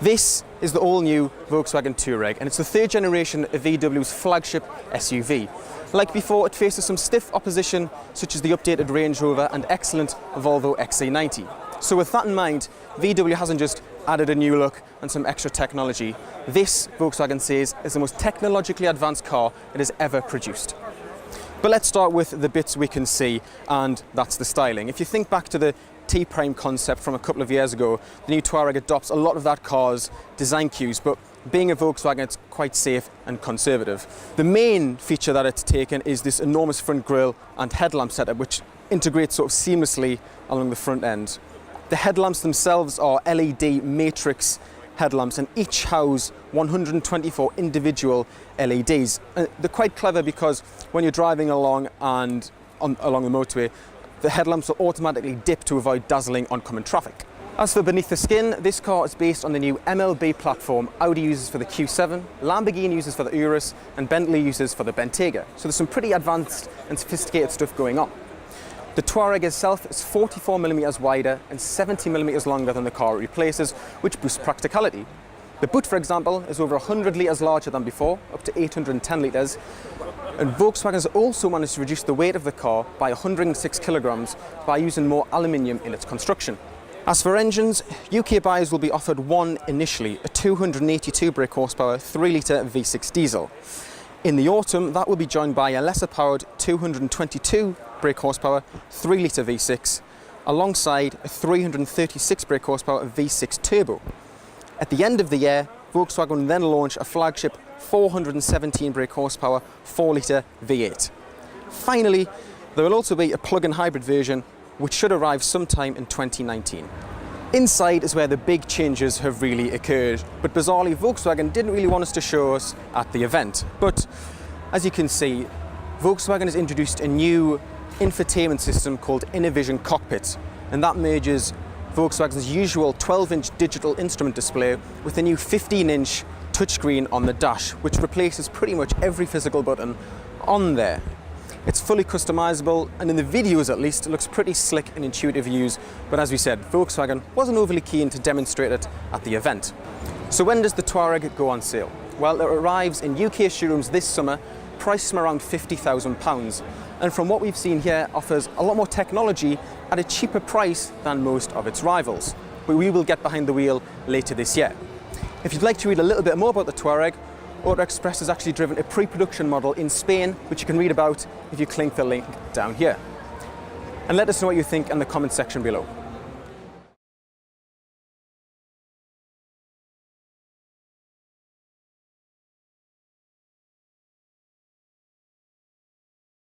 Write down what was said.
This is the all-new Volkswagen Touareg, and it's the third generation of VW's flagship SUV. Like before, it faces some stiff opposition, such as the updated Range Rover and excellent Volvo XC90. So with that in mind, VW hasn't just added a new look and some extra technology. This, Volkswagen says, is the most technologically advanced car it has ever produced. But let's start with the bits we can see, and that's the styling. If you think back to the T-Prime concept from a couple of years ago, the new Touareg adopts a lot of that car's design cues, but being a Volkswagen, it's quite safe and conservative. The main feature that it's taken is this enormous front grille and headlamp setup, which integrates sort of seamlessly along the front end. The headlamps themselves are LED matrix headlamps, and each house 124 individual LEDs. They're quite clever because when you're driving along along the motorway, the headlamps will automatically dip to avoid dazzling oncoming traffic. As for beneath the skin, this car is based on the new MLB platform Audi uses for the Q7, Lamborghini uses for the Urus, and Bentley uses for the Bentayga. So there's some pretty advanced and sophisticated stuff going on. The Touareg itself is 44mm wider and 70mm longer than the car it replaces, which boosts practicality. The boot, for example, is over 100 litres larger than before, up to 810 litres. And Volkswagen has also managed to reduce the weight of the car by 106 kilograms by using more aluminium in its construction. As for engines, UK buyers will be offered one initially, a 282 brake horsepower 3-litre V6 diesel. In the autumn, that will be joined by a lesser powered 222 brake horsepower 3-litre V6, alongside a 336 brake horsepower V6 turbo. At the end of the year, Volkswagen will then launch a flagship 417 brake horsepower 4-litre V8. Finally, there will also be a plug-in hybrid version, which should arrive sometime in 2019. Inside is where the big changes have really occurred, but bizarrely Volkswagen didn't really want us to show us at the event. But as you can see, Volkswagen has introduced a new infotainment system called InnoVision Cockpit, and that merges Volkswagen's usual 12-inch digital instrument display with a new 15-inch touchscreen on the dash, which replaces pretty much every physical button on there. It's fully customizable, and in the videos at least, it looks pretty slick and intuitive to use, but as we said, Volkswagen wasn't overly keen to demonstrate it at the event. So when does the Touareg go on sale? Well, it arrives in UK showrooms this summer, priced from around £50,000, and from what we've seen here, offers a lot more technology at a cheaper price than most of its rivals. But we will get behind the wheel later this year. If you'd like to read a little bit more about the Touareg, Auto Express has actually driven a pre-production model in Spain, which you can read about if you click the link down here. And let us know what you think in the comment section below.